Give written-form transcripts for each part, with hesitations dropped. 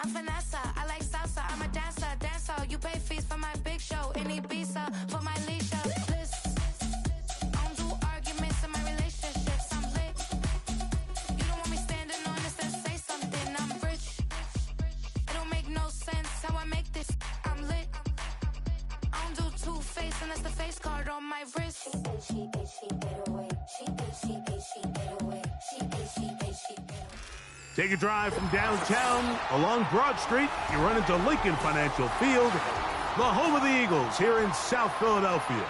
I'm Vanessa, I like salsa, I'm a dancer, you pay fees for my big show, in Ibiza, for my leisure, bliss. I don't do arguments in my relationships, I'm lit. You don't want me standing on this and say something, I'm rich. It don't make no sense how I make this, I'm lit. I don't do two-face unless the face card on my wrist. She get away, Take a drive from downtown along Broad Street. You run into Lincoln Financial Field, the home of the Eagles here in South Philadelphia.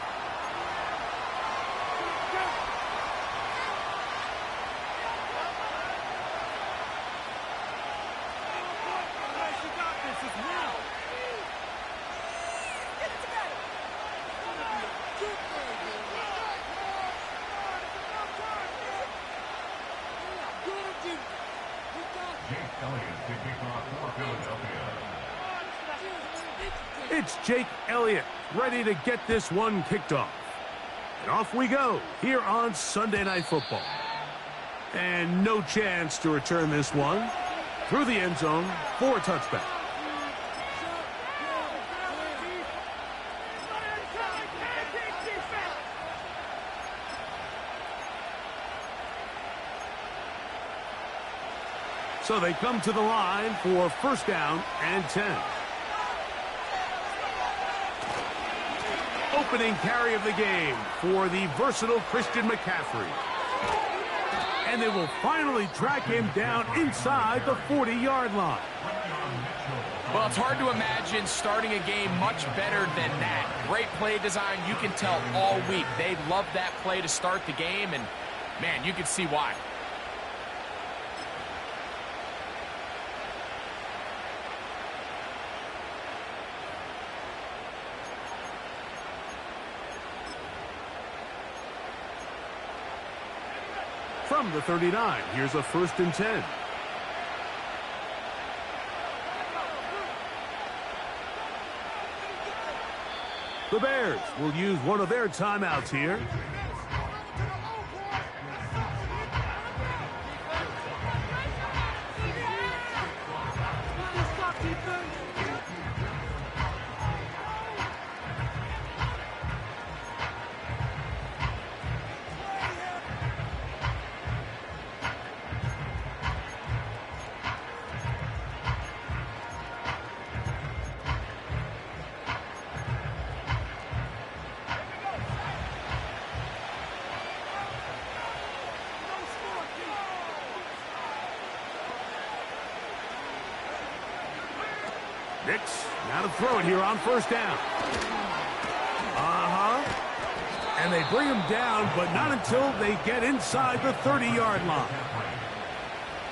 It's Jake Elliott ready to get this one kicked off. And off we go here on Sunday Night Football. And no chance to return this one through the end zone for a touchback. So they come to the line for first down and 10. Opening carry of the game for the versatile Christian McCaffrey. And they will finally track him down inside the 40-yard line. Well, it's hard to imagine starting a game much better than that. Great play design. You can tell all week they love that play to start the game, and, man, you can see why. From the 39, here's a 1st and 10. The Bears will use one of their timeouts here. Nix, now to throw it here on first down. And they bring him down, but not until they get inside the 30-yard line.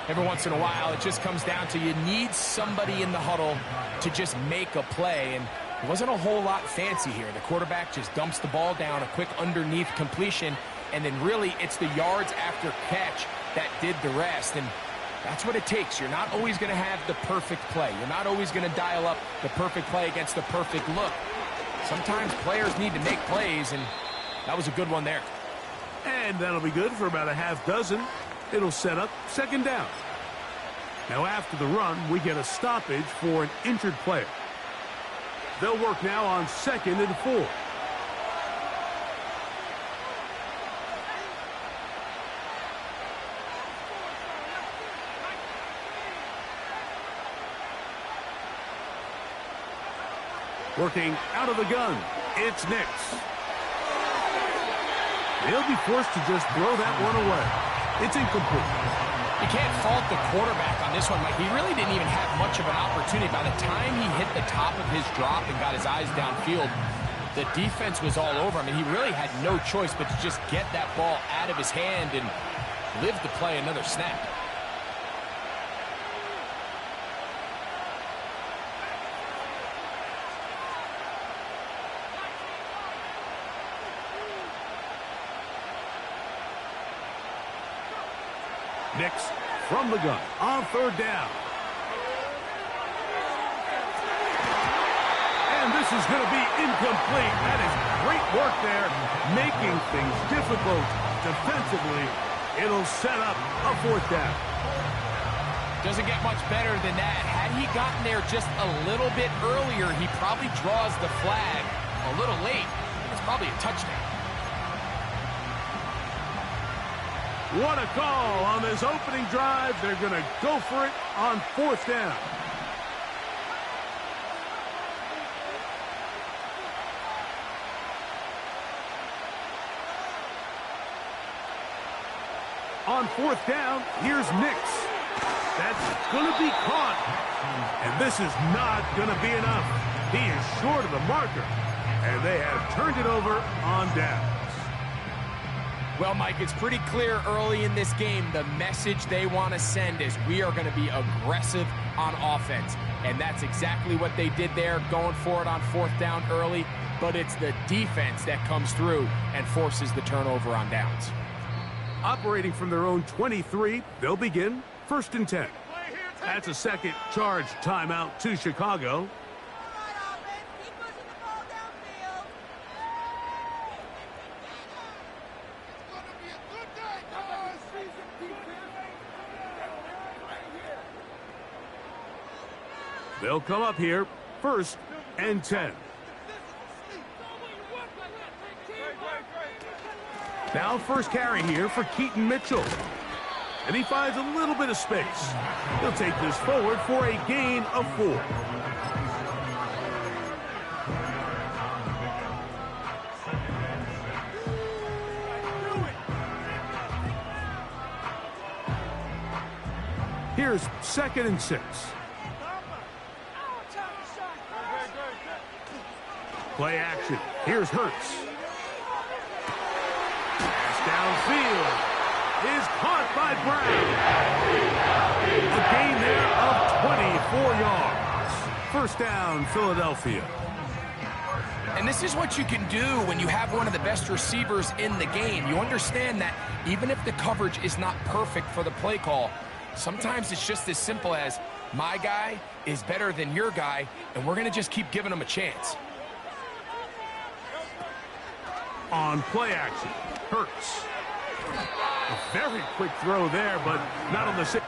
Every once in a while, it just comes down to you need somebody in the huddle to just make a play, and it wasn't a whole lot fancy here. The quarterback just dumps the ball down, a quick underneath completion, and then really it's the yards after catch that did the rest. And that's what it takes. You're not always going to have the perfect play. You're not always going to dial up the perfect play against the perfect look. Sometimes players need to make plays, and that was a good one there. And that'll be good for about a half dozen. It'll set up second down. Now after the run, we get a stoppage for an injured player. They'll work now on 2nd and 4. Working out of the gun, it's Nix. They'll be forced to just throw that one away. It's incomplete. You can't fault the quarterback on this one, Mike. He really didn't even have much of an opportunity. By the time he hit the top of his drop and got his eyes downfield, the defense was all over. I mean, he really had no choice but to just get that ball out of his hand and live to play another snap. Nix from the gun on 3rd down. And this is going to be incomplete. That is great work there, making things difficult defensively. It'll set up a 4th down. Doesn't get much better than that. Had he gotten there just a little bit earlier, he probably draws the flag a little late. It's probably a touchdown. What a call on this opening drive. They're going to go for it on 4th down. On 4th down, here's Nix. That's going to be caught. And this is not going to be enough. He is short of the marker. And they have turned it over on downs. Well, Mike, it's pretty clear early in this game the message they want to send is we are going to be aggressive on offense. And that's exactly what they did there, going for it on 4th down early. But it's the defense that comes through and forces the turnover on downs. Operating from their own 23, they'll begin 1st and 10. That's a second charge timeout to Chicago. They'll come up here 1st and 10. Now first carry here for Keaton Mitchell. And he finds a little bit of space. He'll take this forward for a gain of 4. Here's 2nd and 6. Play action. Here's Hurts. Downfield is caught by Brown. A gain there of 24 yards. 1st down, Philadelphia. And this is what you can do when you have one of the best receivers in the game. You understand that even if the coverage is not perfect for the play call, sometimes it's just as simple as my guy is better than your guy, and we're going to just keep giving him a chance. On play action, Hurts. A very quick throw there, but not on the six.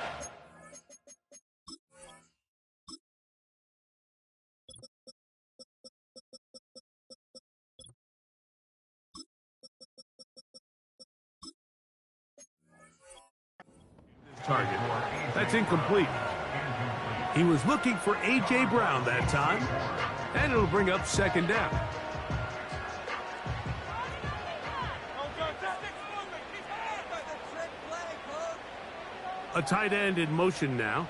Target. That's incomplete. He was looking for A.J. Brown that time, and it'll bring up 2nd down. A tight end in motion now.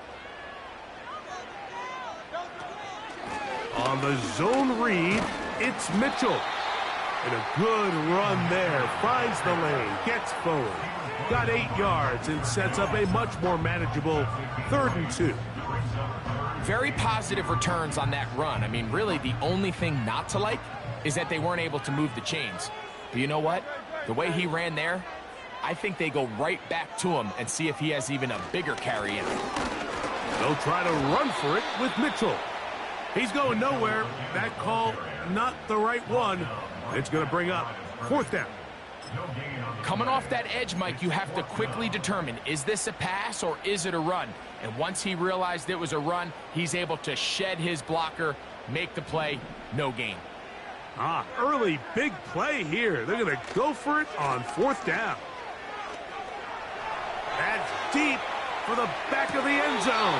On the zone read, it's Mitchell. And a good run there. Finds the lane, gets forward. Got 8 yards and sets up a much more manageable 3rd and 2. Very positive returns on that run. I mean, really, the only thing not to like is that they weren't able to move the chains. But you know what? The way he ran there, I think they go right back to him and see if he has even a bigger carry in him. They'll try to run for it with Mitchell. He's going nowhere. That call, not the right one. It's going to bring up 4th down. Coming off that edge, Mike, you have to quickly determine, is this a pass or is it a run? And once he realized it was a run, he's able to shed his blocker, make the play, no gain. Early big play here. They're going to go for it on 4th down. That's deep for the back of the end zone.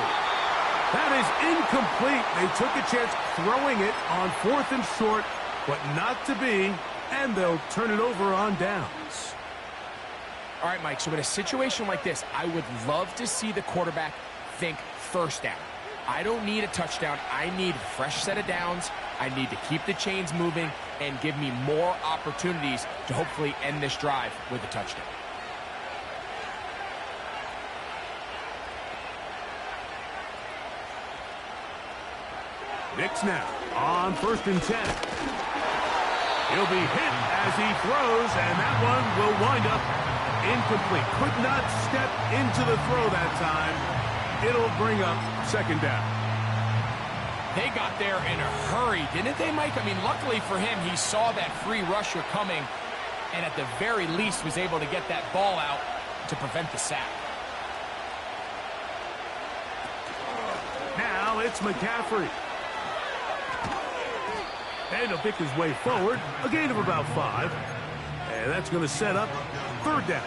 That is incomplete. They took a chance throwing it on 4th and short, but not to be, and they'll turn it over on downs. All right, Mike, so in a situation like this, I would love to see the quarterback think 1st down. I don't need a touchdown. I need a fresh set of downs. I need to keep the chains moving and give me more opportunities to hopefully end this drive with a touchdown. Nix now on 1st and 10. He'll be hit as he throws, and that one will wind up incomplete. Could not step into the throw that time. It'll bring up 2nd down. They got there in a hurry, didn't they, Mike? I mean, luckily for him, he saw that free rusher coming and at the very least was able to get that ball out to prevent the sack. It's McCaffrey. And he'll pick his way forward. A gain of about 5. And that's going to set up 3rd down.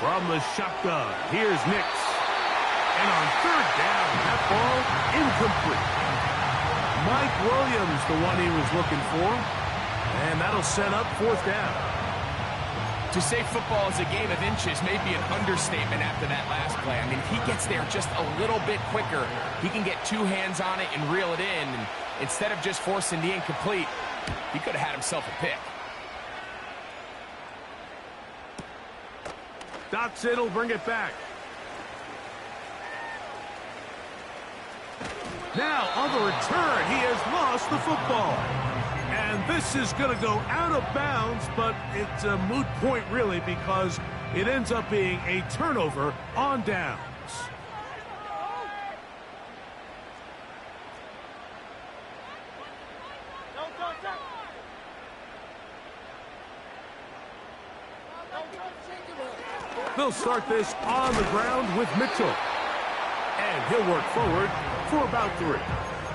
From the shotgun, here's Nix. And on 3rd down, that ball incomplete. Mike Williams, the one he was looking for. And that'll set up 4th down. To say football is a game of inches may be an understatement after that last play. I mean, if he gets there just a little bit quicker, he can get 2 hands on it and reel it in. And instead of just forcing the incomplete, he could have had himself a pick. Dotson will bring it back. Now, on the return, he has lost the football. And this is going to go out of bounds, but it's a moot point, really, because it ends up being a turnover on downs. They'll start this on the ground with Mitchell. And he'll work forward for about 3.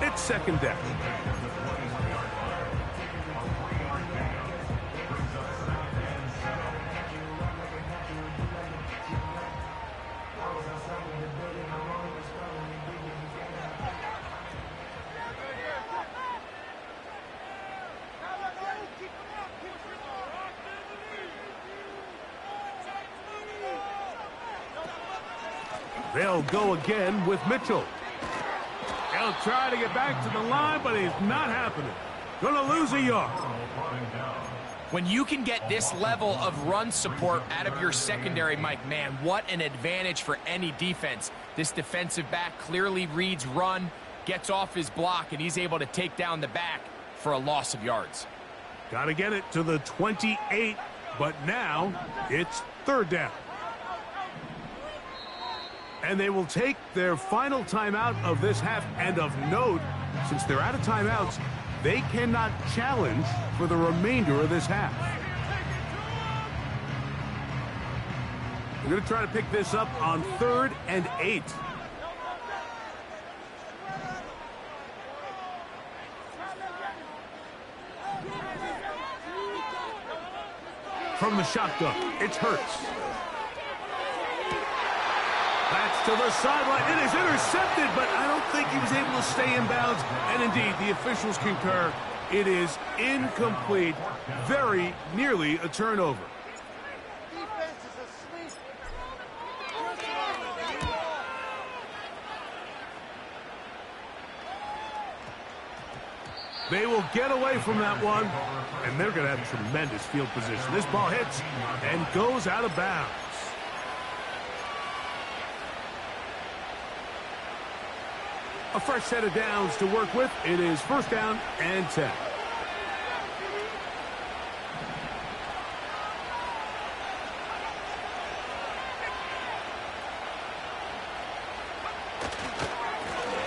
It's 2nd down. They'll go again with Mitchell. He'll try to get back to the line, but he's not happening. Gonna lose a yard. When you can get this level of run support out of your secondary, Mike, man, what an advantage for any defense. This defensive back clearly reads run, gets off his block, and he's able to take down the back for a loss of yards. Got to get it to the 28, but now it's 3rd down. And they will take their final timeout of this half. And of note, since they're out of timeouts, they cannot challenge for the remainder of this half. We're going to try to pick this up on 3rd and 8. From the shotgun, it's Hurts. That's to the sideline. It is intercepted, but I don't think he was able to stay in bounds. And indeed, the officials concur. It is incomplete. Very nearly a turnover. They will get away from that one, and they're going to have tremendous field position. This ball hits and goes out of bounds. A fresh set of downs to work with. It is 1st down and 10.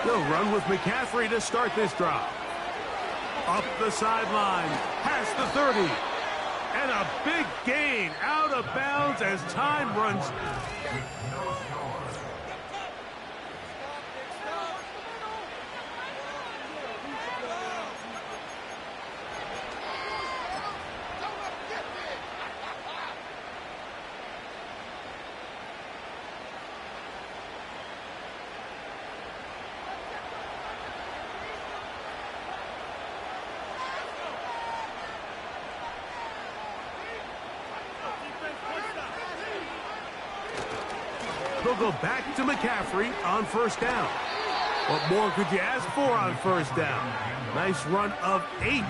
They'll run with McCaffrey to start this drive. Up the sideline, past the 30. And a big gain out of bounds as time runs. They'll go back to McCaffrey on 1st down. What more could you ask for on 1st down? Nice run of 8,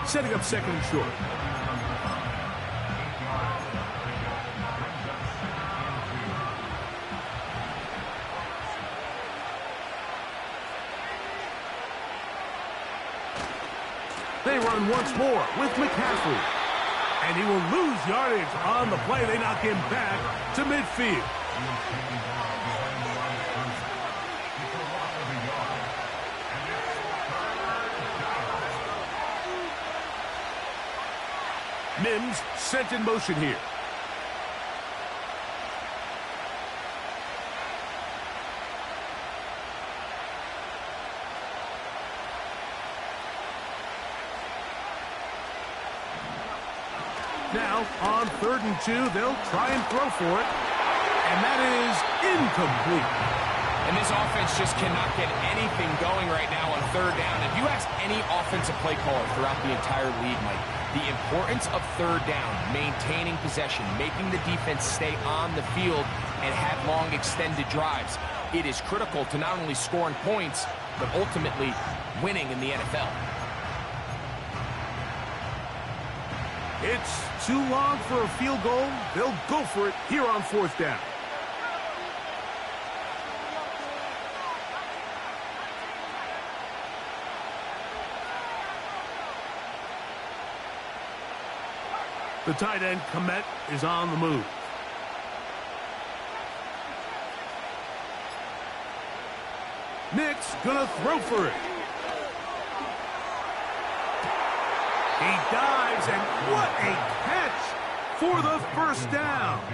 setting up 2nd and short. They run once more with McCaffrey. And he will lose yardage on the play. They knock him back to midfield. Mims sent in motion here. Now, on 3rd and 2, they'll try and throw for it. And that is incomplete. And this offense just cannot get anything going right now on 3rd down. If you ask any offensive play caller throughout the entire league, Mike, the importance of 3rd down, maintaining possession, making the defense stay on the field, and have long extended drives, it is critical to not only scoring points, but ultimately winning in the NFL. It's too long for a field goal. They'll go for it here on 4th down. The tight end, Komet, is on the move. Nick's gonna throw for it. He dives, and what a catch for the 1st down.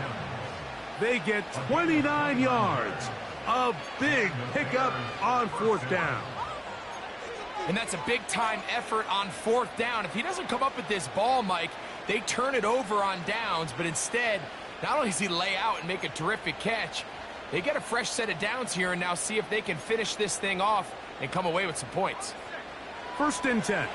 They get 29 yards. A big pickup on 4th down. And that's a big-time effort on 4th down. If he doesn't come up with this ball, Mike, they turn it over on downs, but instead, not only does he lay out and make a terrific catch, they get a fresh set of downs here and now see if they can finish this thing off and come away with some points. 1st and 10.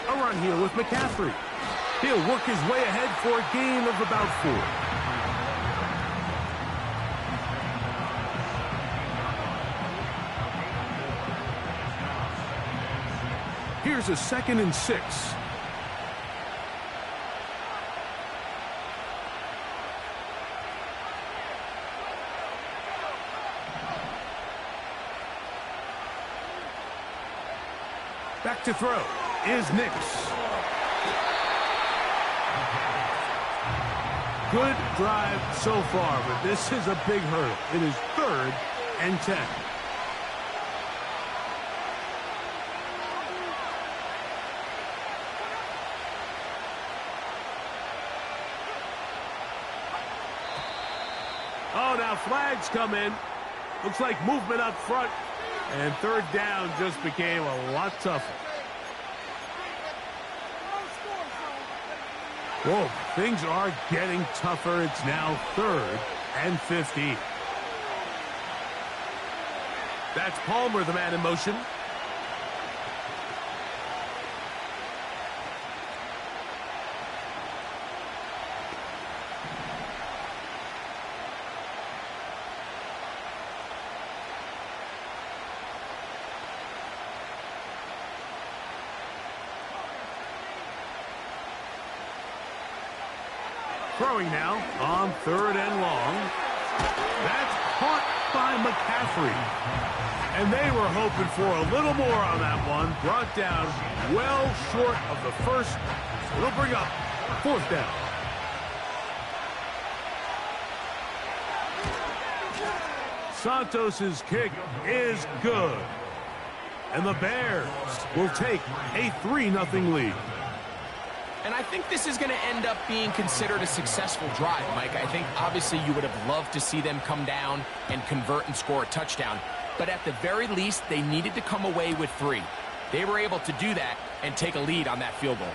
A run here with McCaffrey. He'll work his way ahead for a gain of about 4. Here's a 2nd and 6. Back to throw is Nix. Good drive so far, but this is a big hurdle. It is 3rd and 10. Oh, now flags come in. Looks like movement up front. And 3rd down just became a lot tougher. Whoa, things are getting tougher. It's now 3rd and 15. That's Palmer, the man in motion. Throwing now on 3rd and long. That's caught by McCaffrey. And they were hoping for a little more on that one. Brought down well short of the 1st. It'll bring up 4th down. Santos's kick is good. And the Bears will take a 3-0 lead. And I think this is going to end up being considered a successful drive, Mike. I think obviously you would have loved to see them come down and convert and score a touchdown. But at the very least, they needed to come away with 3. They were able to do that and take a lead on that field goal.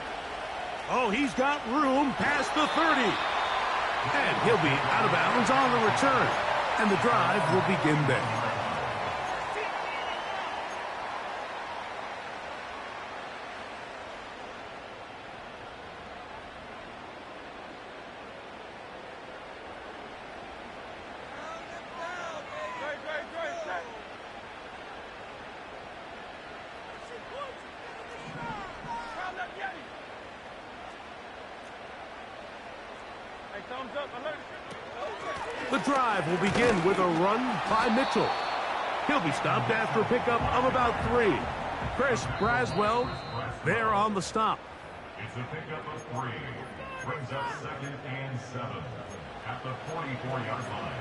Oh, he's got room past the 30. And he'll be out of bounds on the return. And the drive will begin there. The drive will begin with a run by Mitchell. He'll be stopped after a pickup of about 3. Chris Braswell there on the stop. It's a pickup of 3. Brings up 2nd and 7 at the 44-yard line.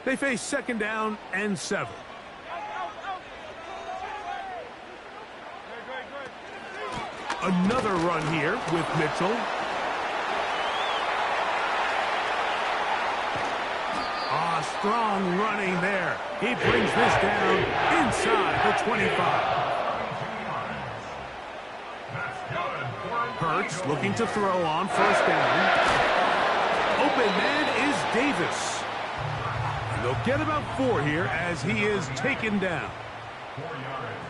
They face 2nd down and 7. Another run here with Mitchell. Strong running there. He brings this down inside the 25. Hurts looking to throw on 1st down. Open man is Davis. And they'll get about 4 here as he is taken down. 4 yards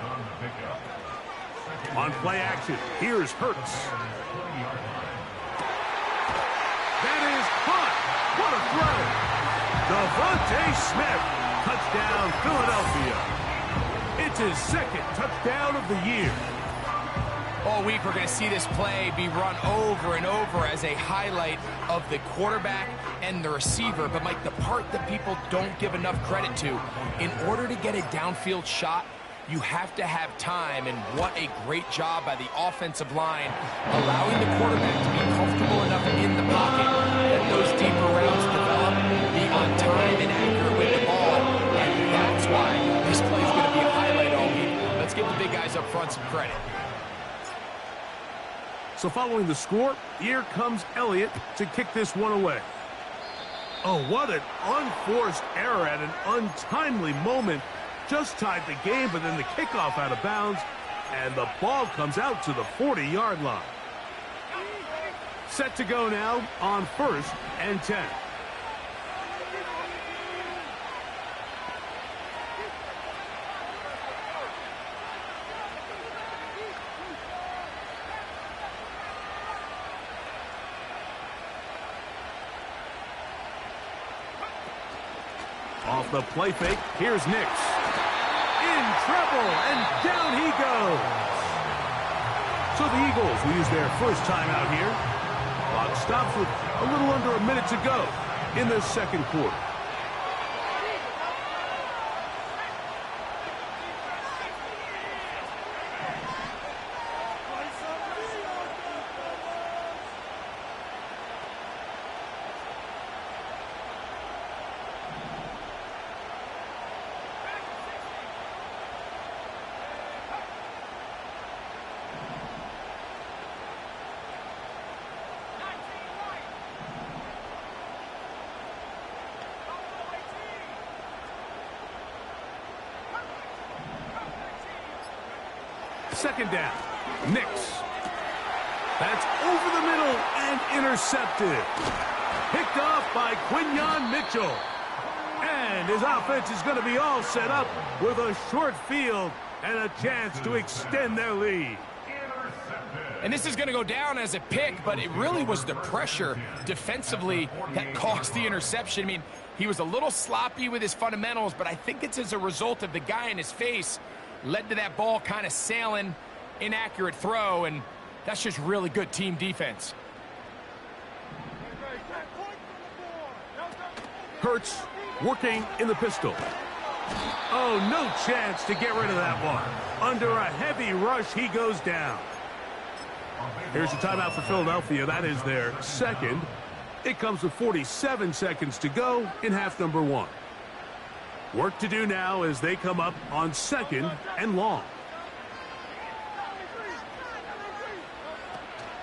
on the pickup. On play action, here's Hurts. That is caught. What a throw. Devontae Smith, touchdown Philadelphia. It's his 2nd touchdown of the year. All week we're going to see this play be run over and over as a highlight of the quarterback and the receiver. But Mike, the part that people don't give enough credit to, in order to get a downfield shot, you have to have time, and what a great job by the offensive line, allowing the quarterback to be comfortable enough in the pocket that those deeper routes develop, be on time and accurate with the ball, and that's why this play is going to be a highlight all week. Let's give the big guys up front some credit. So following the score, here comes Elliott to kick this one away. Oh, what an unforced error at an untimely moment. Just tied the game, but then the kickoff out of bounds, and the ball comes out to the 40-yard line. Set to go now on 1st and 10. Off the play fake, here's Nix. In trouble, and down he goes. So the Eagles will use their first timeout here. Clock stops with a little under a minute to go in the 2nd quarter. Second down. Nix. That's over the middle and intercepted. Picked off by Quinyon Mitchell. And his offense is going to be all set up with a short field and a chance to extend their lead. And this is going to go down as a pick, but it really was the pressure defensively that caused the interception. I mean, he was a little sloppy with his fundamentals, but I think it's as a result of the guy in his face led to that ball kind of sailing, inaccurate throw, and that's just really good team defense. Hurts working in the pistol. Oh, no chance to get rid of that one. Under a heavy rush, he goes down. Here's a timeout for Philadelphia. That is their 2nd. It comes with 47 seconds to go in half number 1. Work to do now as they come up on 2nd and long.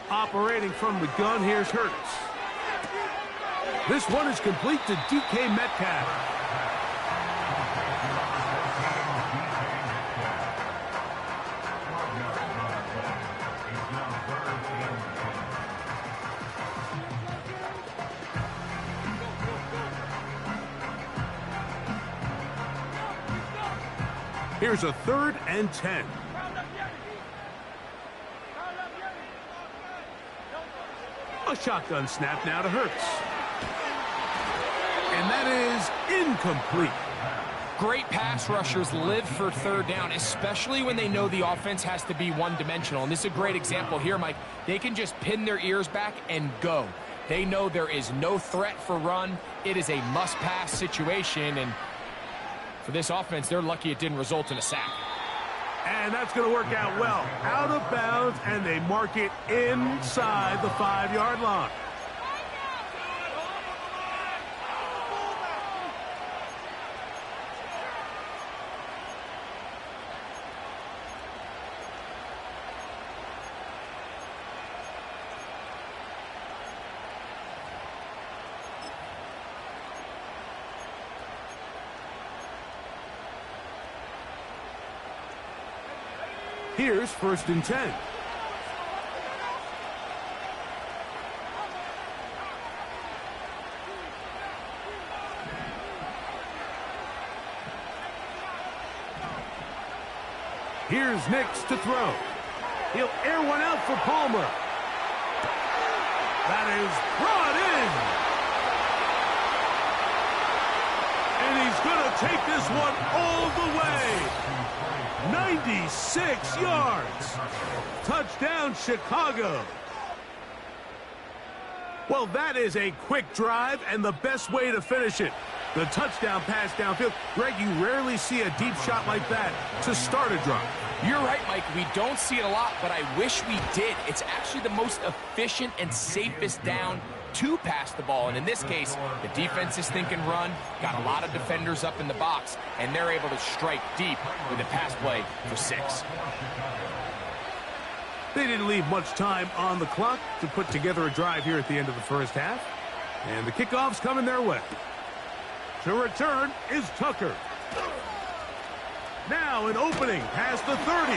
Operating from the gun, here's Hurts. This one is complete to DK Metcalf. Here's a 3rd and 10. A shotgun snap now to Hurts. And that is incomplete. Great pass rushers live for third down, especially when they know the offense has to be one-dimensional. And this is a great example here, Mike. They can just pin their ears back and go. They know there is no threat for run. It is a must-pass situation, and for this offense, they're lucky it didn't result in a sack. And that's going to work out well. Out of bounds, and they mark it inside the 5-yard line. Here's 1st and 10. Here's Nix to throw. He'll air one out for Palmer. That is brought in. And he's going to take this one all the way. 96 yards. Touchdown, Chicago. Well, that is a quick drive and the best way to finish it. The touchdown pass downfield. Greg, you rarely see a deep shot like that to start a drive. You're right, Mike. We don't see it a lot, but I wish we did. It's actually the most efficient and safest down to pass the ball. And in this case, the defense is thinking run, got a lot of defenders up in the box, and they're able to strike deep with a pass play for 6. They didn't leave much time on the clock to put together a drive here at the end of the first half. And the kickoff's coming their way. To return is Tucker. Now an opening past the 30.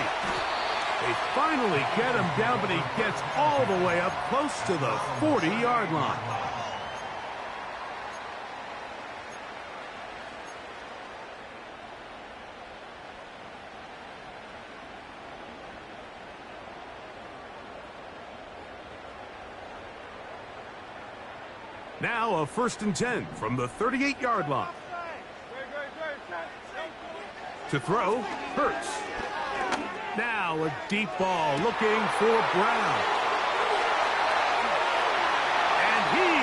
They finally get him down, but he gets all the way up close to the 40-yard line. Now a 1st and 10 from the 38-yard line. To throw, Hurts. Now a deep ball looking for Brown. And he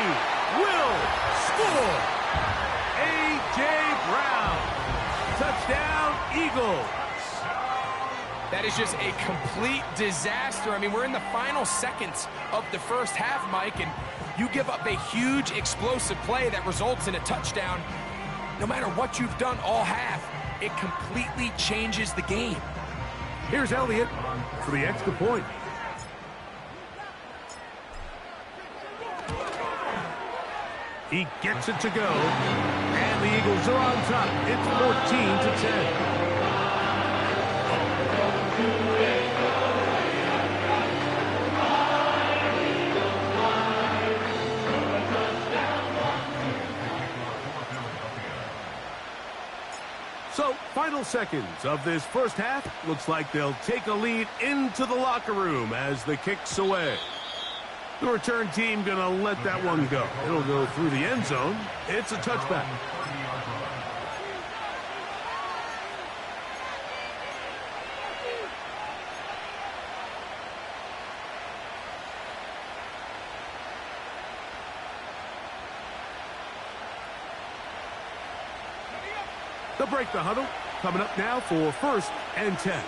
will score. A.J. Brown. Touchdown, Eagles. That is just a complete disaster. I mean, we're in the final seconds of the first half, Mike, and you give up a huge explosive play that results in a touchdown. No matter what you've done all half, it completely changes the game. Here's Elliott for the extra point. He gets it to go, and the Eagles are on top. It's 14-10. So, final seconds of this first half. Looks like they'll take a lead into the locker room as the kick's away. The return team going to let that one go. It'll go through the end zone. It's a touchback. They'll break the huddle. Coming up now for 1st and 10.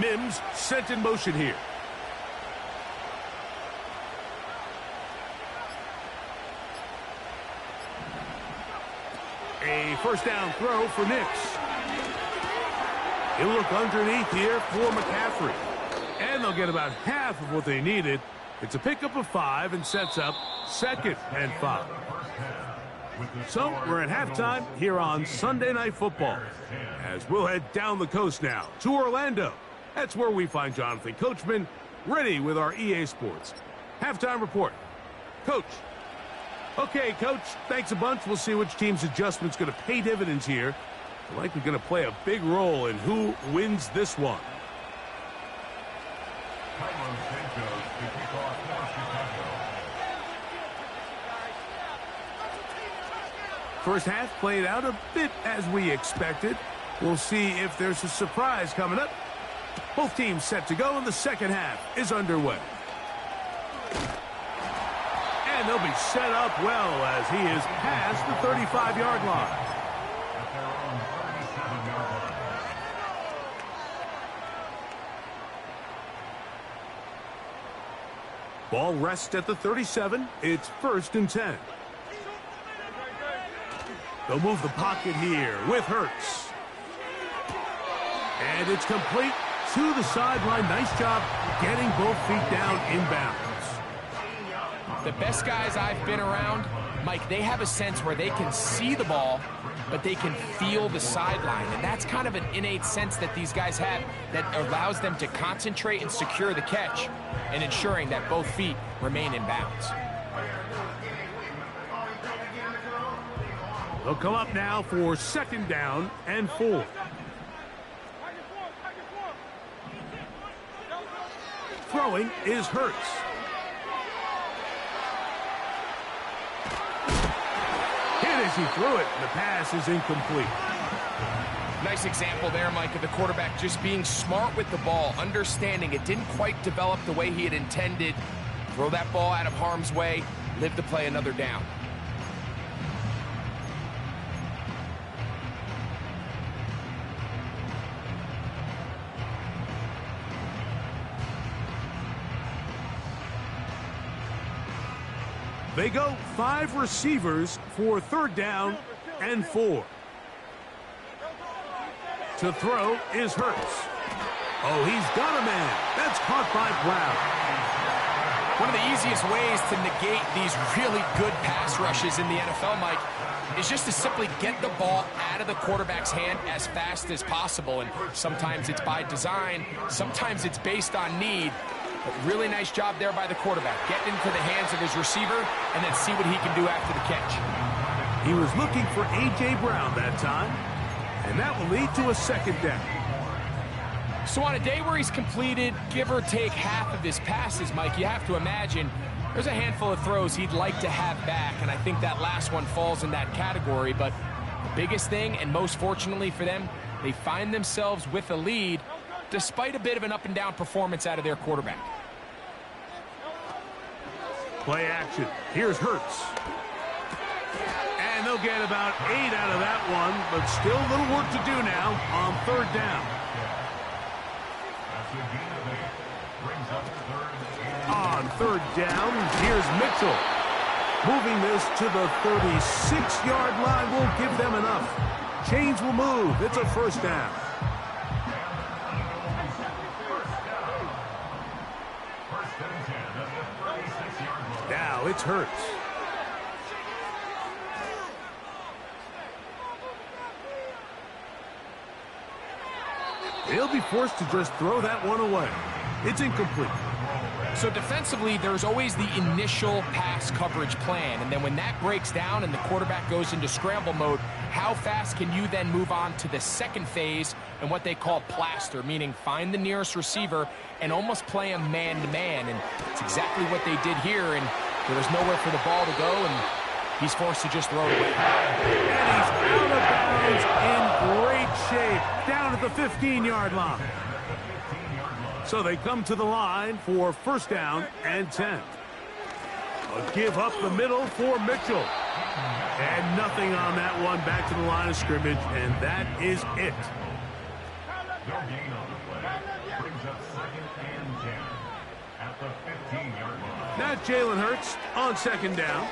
Mims sent in motion here. A 1st down throw for Nix. He'll look underneath here for McCaffrey. And they'll get about half of what they needed. It's a pickup of 5 and sets up 2nd and 5. So we're at halftime here on Sunday Night Football. As we'll head down the coast now to Orlando. That's where we find Jonathan Coachman ready with our EA Sports halftime report. Coach. Okay, Coach, thanks a bunch. We'll see which team's adjustment's going to pay dividends here. We're likely going to play a big role in who wins this one. First half played out a bit as we expected. We'll see if there's a surprise coming up. Both teams set to go, and the second half is underway. And they'll be set up well as he is past the 35-yard line. At their own 37-yard line. Ball rests at the 37. It's 1st and 10. They'll move the pocket here with Hurts. And it's complete to the sideline. Nice job getting both feet down inbounds. The best guys I've been around, Mike, they have a sense where they can see the ball, but they can feel the sideline. And that's kind of an innate sense that these guys have that allows them to concentrate and secure the catch and ensuring that both feet remain in bounds. They'll come up now for 2nd down and 4. Throwing is Hurts. Hit as he threw it. The pass is incomplete. Nice example there, Mike, of the quarterback just being smart with the ball, understanding it didn't quite develop the way he had intended. Throw that ball out of harm's way, live to play another down. They go 5 receivers for 3rd down and 4. To throw is Hurts. Oh, he's got a man. That's caught by Brown. One of the easiest ways to negate these really good pass rushes in the NFL, Mike, is just to simply get the ball out of the quarterback's hand as fast as possible. And sometimes it's by design, sometimes it's based on need. But really nice job there by the quarterback. Get into the hands of his receiver and then see what he can do after the catch. He was looking for A.J. Brown that time, and that will lead to a 2nd down. So on a day where he's completed, give or take half of his passes, Mike, you have to imagine there's a handful of throws he'd like to have back, and I think that last one falls in that category. But the biggest thing, and most fortunately for them, they find themselves with a lead despite a bit of an up-and-down performance out of their quarterback. Play action. Here's Hurts. And they'll get about 8 out of that one, but still a little work to do now on 3rd down. On 3rd down, here's Mitchell. Moving this to the 36-yard line will give them enough. Chains will move. It's a 1st down. Now it's Hurts. They'll be forced to just throw that one away. It's incomplete. So defensively, there's always the initial pass coverage plan, and then when that breaks down and the quarterback goes into scramble mode, how fast can you then move on to the second phase and what they call plaster, meaning find the nearest receiver and almost play him man-to-man, and it's exactly what they did here, and there was nowhere for the ball to go, and he's forced to just throw it away. And he's out of bounds in great shape, down at the 15-yard line. So they come to the line for 1st down and 10. A give up the middle for Mitchell. And nothing on that one, back to the line of scrimmage, and that is it. No gain on the play. Brings up 2nd and 10 at the 15-yard line. Now Jalen Hurts on 2nd down.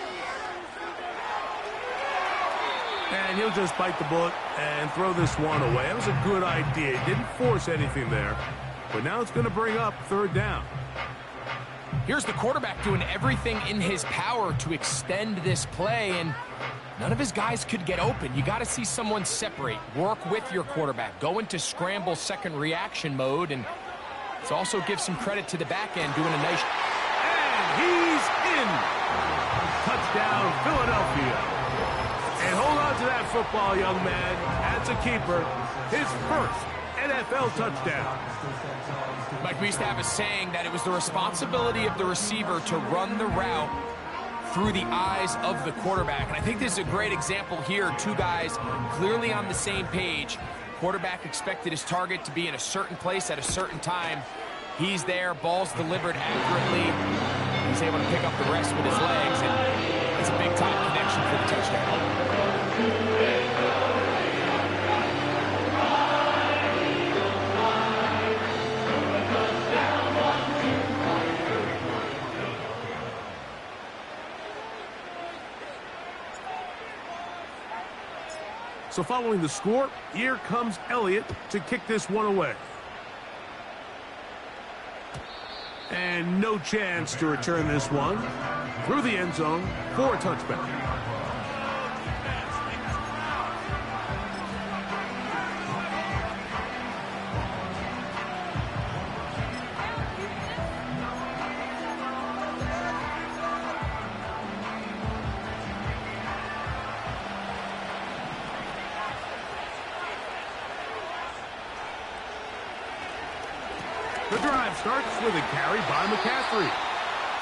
And he'll just bite the bullet and throw this one away. That was a good idea. He didn't force anything there. But now it's going to bring up 3rd down. Here's the quarterback doing everything in his power to extend this play, and none of his guys could get open. You got to see someone separate, work with your quarterback, go into scramble second reaction mode, and let's also give some credit to the back end doing a nice... And he's in. Touchdown, Philadelphia. And hold on to that football, young man. That's a keeper. His first NFL touchdown. Mike, we used to have a saying that it was the responsibility of the receiver to run the route through the eyes of the quarterback. And I think this is a great example here. Two guys clearly on the same page. Quarterback expected his target to be in a certain place at a certain time. He's there, ball's delivered accurately. He's able to pick up the rest with his legs, and it's a big-time connection for the touchdown. So following the score, here comes Elliott to kick this one away. And no chance to return this one through the end zone for a touchback. The drive starts with a carry by McCaffrey.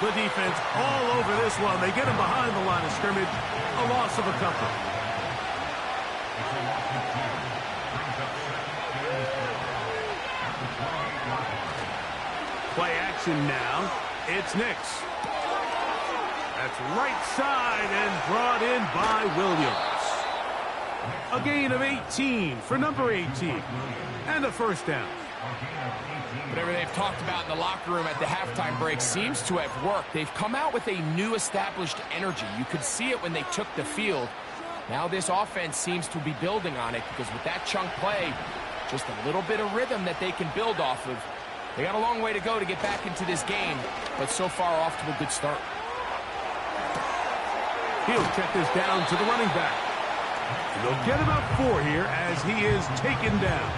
The defense all over this one. They get him behind the line of scrimmage. A loss of a couple. Play action now. It's Nix. That's right side and brought in by Williams. A gain of 18 for number 18. And a first down. Whatever they've talked about in the locker room at the halftime break seems to have worked. They've come out with a new established energy. You could see it when they took the field. Now this offense seems to be building on it because with that chunk play, just a little bit of rhythm that they can build off of. They got a long way to go to get back into this game, but so far off to a good start. He'll check this down to the running back. They'll get about 4 here as he is taken down.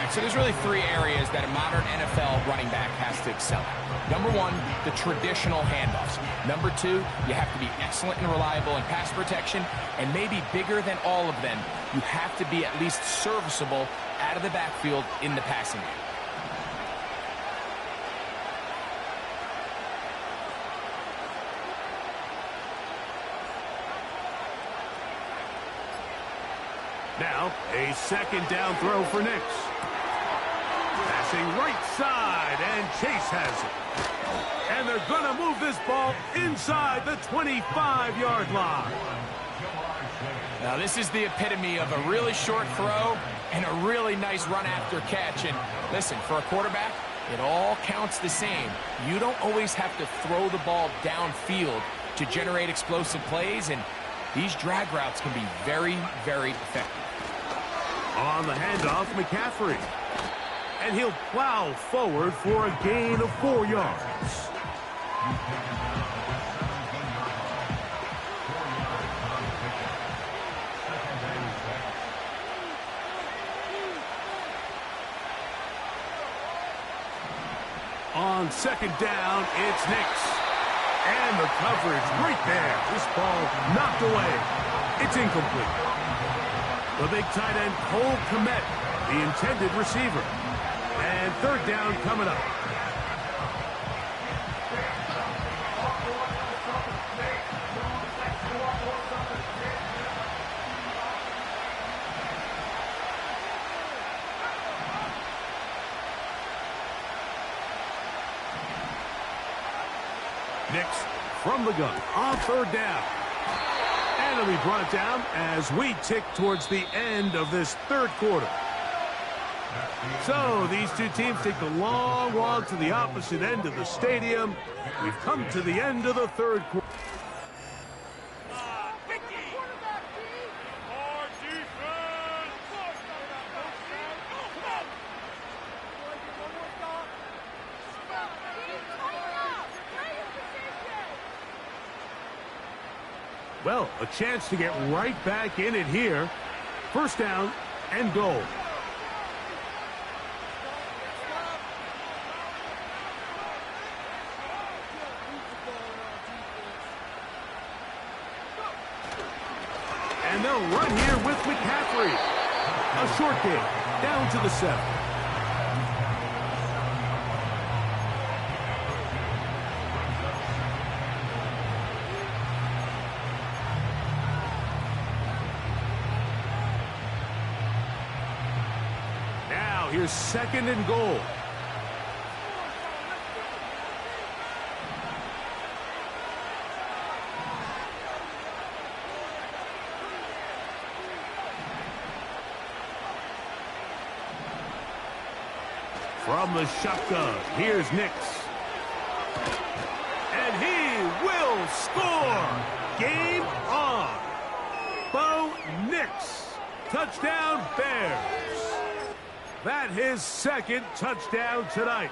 So there's really 3 areas that a modern NFL running back has to excel at. Number 1, the traditional handoffs. Number 2, you have to be excellent and reliable in pass protection. And maybe bigger than all of them, you have to be at least serviceable out of the backfield in the passing game. Now, a second down throw for Nix. Passing right side, and Chase has it. And they're going to move this ball inside the 25-yard line. Now, this is the epitome of a really short throw and a really nice run after catch. And listen, for a quarterback, it all counts the same. You don't always have to throw the ball downfield to generate explosive plays, and these drag routes can be very, very effective. On the handoff, McCaffrey. And he'll plow forward for a gain of 4 yards. On second down, it's Nix. And the coverage right there. This ball knocked away. It's incomplete. The big tight end, Cole Kmet, the intended receiver. And third down coming up. Nix from the gun on third down. And it'll be brought down as we tick towards the end of this third quarter. So these two teams take the long walk to the opposite end of the stadium. We've come to the end of the third quarter. Well, a chance to get right back in it here. First down and goal. And they'll run here with McCaffrey. A short game, down to the 7. Now here's 2nd and goal. From the shotgun, here's Nix. And he will score! Game on! Bo Nix. Touchdown, Bears. That his 2nd touchdown tonight.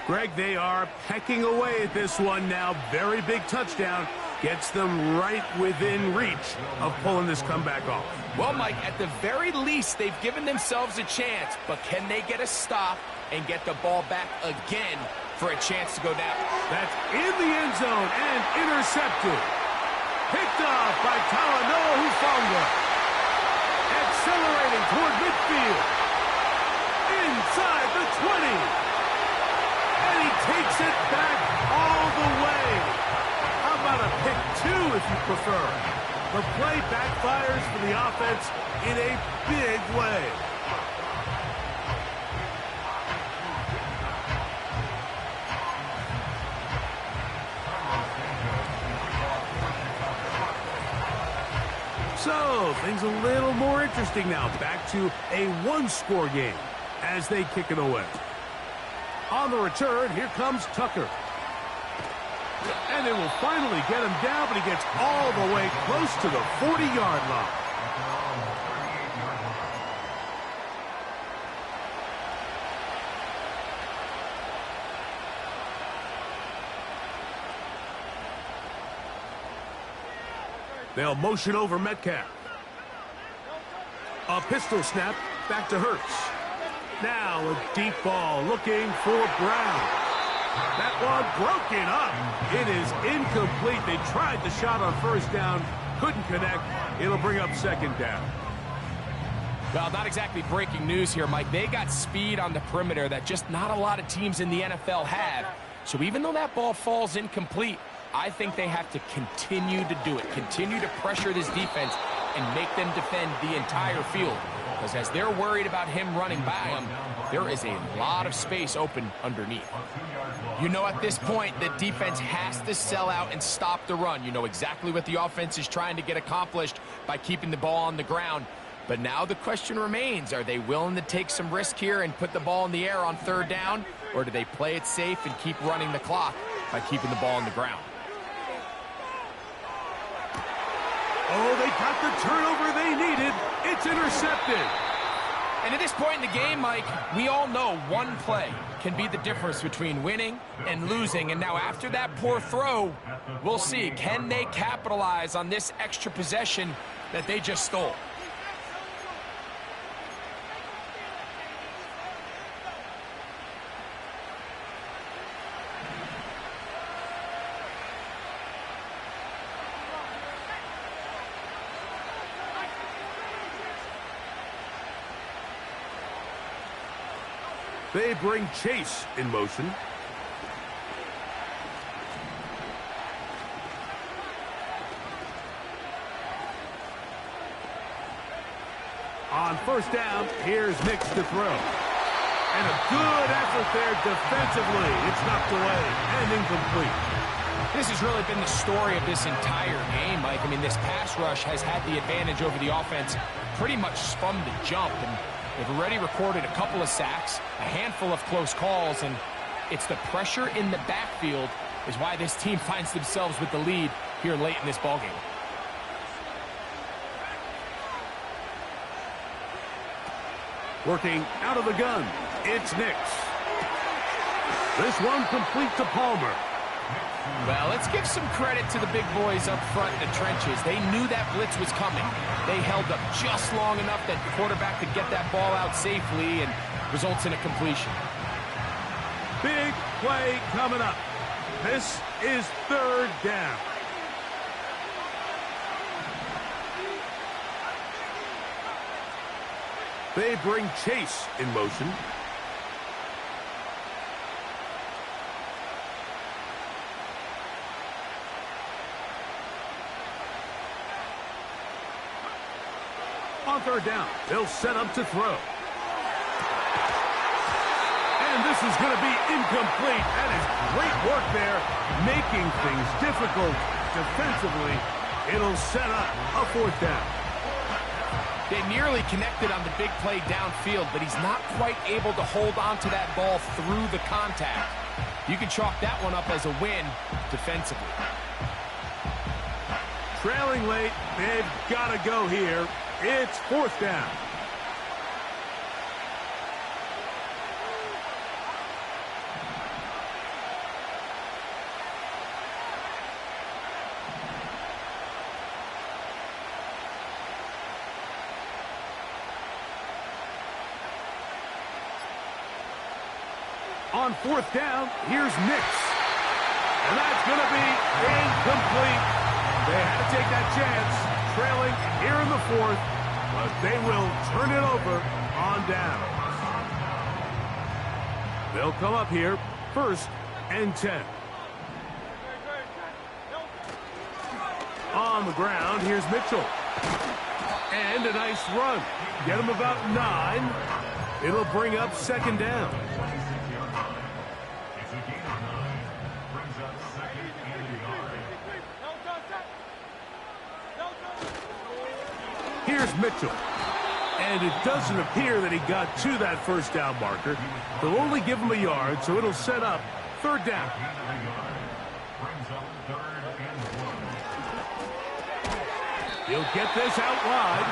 Greg, they are pecking away at this one now. Very big touchdown. Gets them right within reach of pulling this comeback off. Well, Mike, at the very least, they've given themselves a chance, but can they get a stop and get the ball back again for a chance to go down? That's in the end zone and intercepted. Picked off by Talanoa Hufanga. Accelerating toward midfield. Inside the 20. And he takes it back all the way. How about a pick 2 if you prefer? The play backfires for the offense in a big way. So, things a little more interesting now. Back to a one-score game as they kick it away. On the return, here comes Tucker. And they will finally get him down, but he gets all the way close to the 40-yard line. They'll motion over Metcalf. A pistol snap back to Hurts. Now a deep ball looking for Brown. That one broken up. It is incomplete. They tried the shot on 1st down. Couldn't connect. It'll bring up 2nd down. Well, not exactly breaking news here, Mike. They got speed on the perimeter that just not a lot of teams in the NFL have. So even though that ball falls incomplete, I think they have to continue to do it. Continue to pressure this defense and make them defend the entire field. Because as they're worried about him running by them, there is a lot of space open underneath. You know, at this point, the defense has to sell out and stop the run. You know exactly what the offense is trying to get accomplished by keeping the ball on the ground. But now the question remains, are they willing to take some risk here and put the ball in the air on 3rd down? Or do they play it safe and keep running the clock by keeping the ball on the ground? Oh, they got the turnover they needed. It's intercepted. And at this point in the game, Mike, we all know one play can be the difference between winning and losing. And now after that poor throw, we'll see, can they capitalize on this extra possession that they just stole? They bring Chase in motion. On 1st down, here's Nix to throw. And a good effort there defensively. It's knocked away and incomplete. This has really been the story of this entire game, Mike. I mean, this pass rush has had the advantage over the offense pretty much from the jump. And they've already recorded a couple of sacks, a handful of close calls, and it's the pressure in the backfield is why this team finds themselves with the lead here late in this ballgame. Working out of the gun, it's Nix. This one complete to Palmer. Well, let's give some credit to the big boys up front in the trenches. They knew that blitz was coming. They held up just long enough that the quarterback could get that ball out safely and results in a completion. Big play coming up. This is 3rd down. They bring Chase in motion. On 3rd down, they'll set up to throw. And this is going to be incomplete. That is great work there, making things difficult defensively. It'll set up a 4th down. They nearly connected on the big play downfield, but he's not quite able to hold on to that ball through the contact. You can chalk that one up as a win defensively. Trailing late, they've got to go here. It's 4th down. On 4th down, here's Nix. And that's going to be incomplete. They had to take that chance, trailing here in the 4th, but they will turn it over on down. They'll come up here, 1st and 10. On the ground, here's Mitchell. And a nice run. Get him about 9. It'll bring up 2nd down. Here's Mitchell. And it doesn't appear that he got to that 1st down marker. They'll only give him a yard, so it'll set up 3rd down. He'll get this out wide.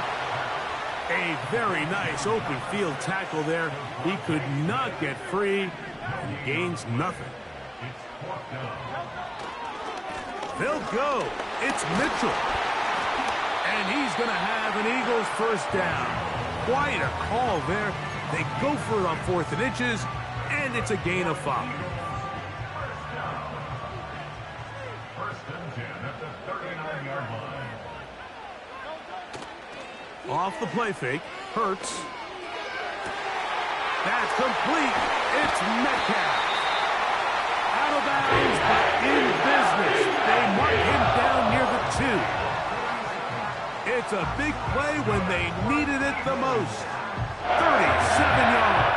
A very nice open field tackle there. He could not get free and gains nothing. They'll go. It's Mitchell. And he's going to have an Eagles 1st down. Quite a call there. They go for it on 4th and inches, and it's a gain of 5. 1st and 10 at the 39-yard line. Off the play fake, Hurts. That's complete. It's Metcalf. Out of bounds, but in business. They mark him down near the 2. It's a big play when they needed it the most. 37 yards.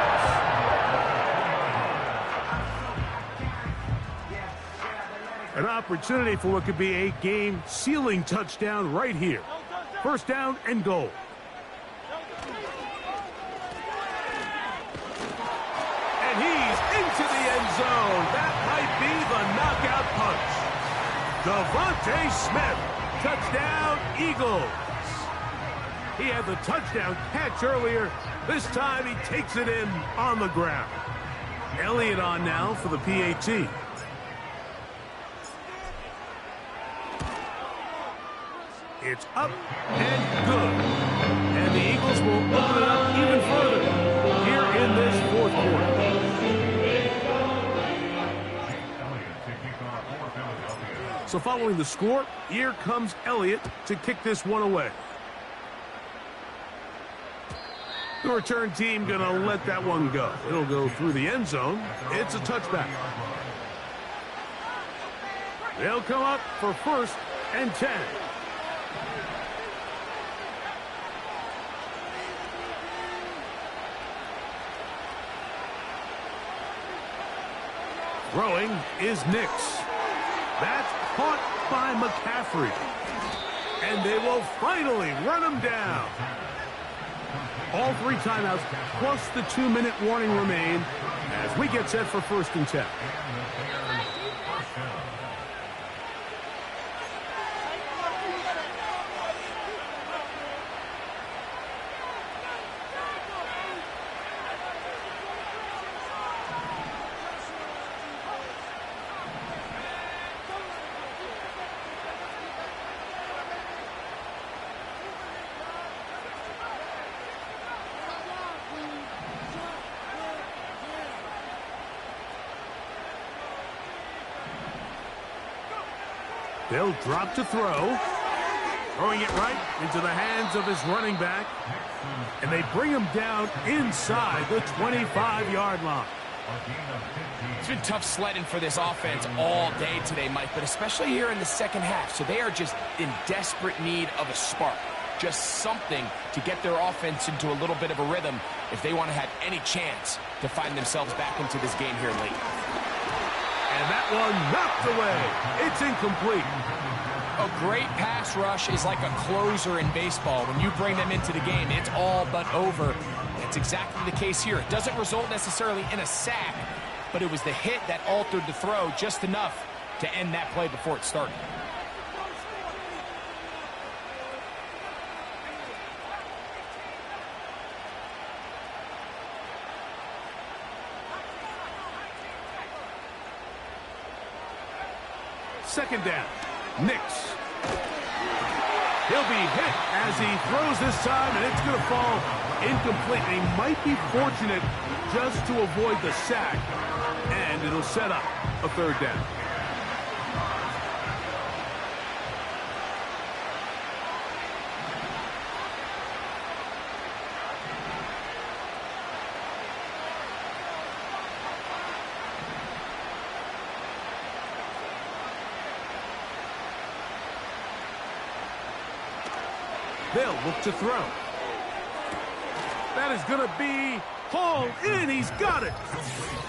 An opportunity for what could be a game-sealing touchdown right here. 1st down and goal. And he's into the end zone. That might be the knockout punch. Devontae Smith. Touchdown, Eagles. He had the touchdown catch earlier. This time he takes it in on the ground. Elliott on now for the PAT. It's up and good. And the Eagles will open it up even further here in this 4th quarter. So following the score, here comes Elliott to kick this one away. The return team going to let that one go. It'll go through the end zone. It's a touchback. They'll come up for 1st and 10. Throwing is Nix. That's caught by McCaffrey. And they will finally run him down. All 3 timeouts plus the 2-minute warning remain as we get set for 1st and 10. They'll drop to throw. Throwing it right into the hands of his running back. And they bring him down inside the 25-yard line. It's been tough sledding for this offense all day today, Mike, but especially here in the second half. So they are just in desperate need of a spark. just something to get their offense into a little bit of a rhythm if they want to have any chance to find themselves back into this game here late. And that one knocked away. It's incomplete. A great pass rush is like a closer in baseball. When you bring them into the game, it's all but over. That's exactly the case here. It doesn't result necessarily in a sack, but it was the hit that altered the throw just enough to end that play before it started. Second down. Nix. He'll be hit as he throws this time, and it's going to fall incomplete. He might be fortunate just to avoid the sack, and it'll set up a third down. They'll look to throw. That is going to be hauled in. He's got it.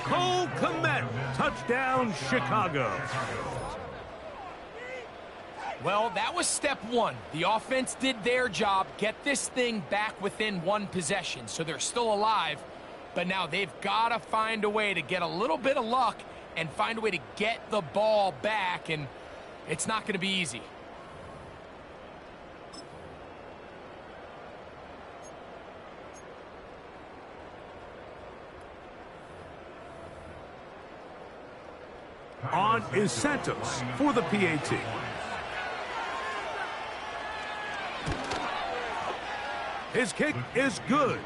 Cole Kmet, touchdown, Chicago. Well, that was step one. The offense did their job, get this thing back within one possession, so they're still alive. But now they've got to find a way to get a little bit of luck and find a way to get the ball back, and it's not going to be easy. On is Santos for the PAT. His kick is good.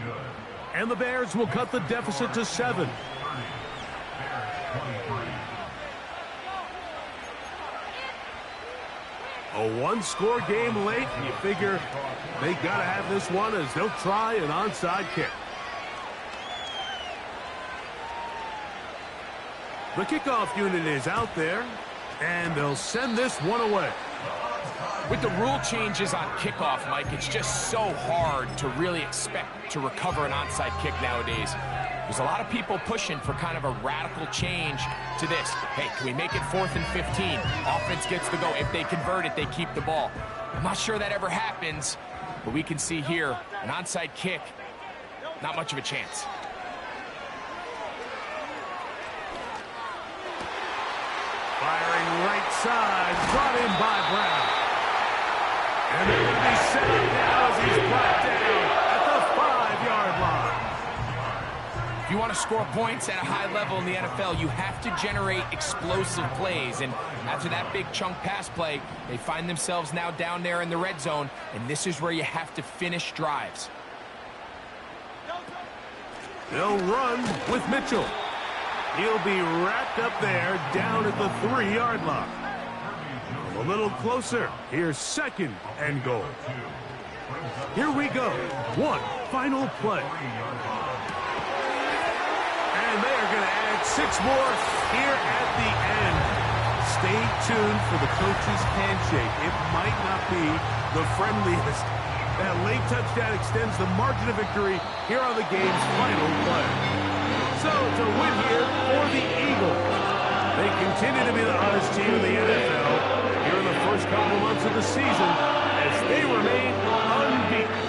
And the Bears will cut the deficit to 7. A one-score game late, and you figure they got to have this one as they'll try an onside kick. The kickoff unit is out there, and they'll send this one away. With the rule changes on kickoff, Mike, it's just so hard to really expect to recover an onside kick nowadays. There's a lot of people pushing for kind of a radical change to this. Hey, can we make it 4th and 15? Offense gets to go. If they convert it, they keep the ball. I'm not sure that ever happens, but we can see here an onside kick, not much of a chance. Firing right side, brought in by Brown. And they're going to be set up now as he's brought down at the 5-yard line. If you want to score points at a high level in the NFL, you have to generate explosive plays. And after that big chunk pass play, they find themselves now down there in the red zone, and this is where you have to finish drives. They'll run with Mitchell. He'll be wrapped up there down at the 3-yard line. A little closer. Here's 2nd and goal. Here we go. One final play. And they are going to add 6 more here at the end. Stay tuned for the coach's handshake. It might not be the friendliest. That late touchdown extends the margin of victory here on the game's final play. So, to win here for the Eagles. They continue to be the hottest team in the NFL here in the first couple months of the season as they remain unbeaten.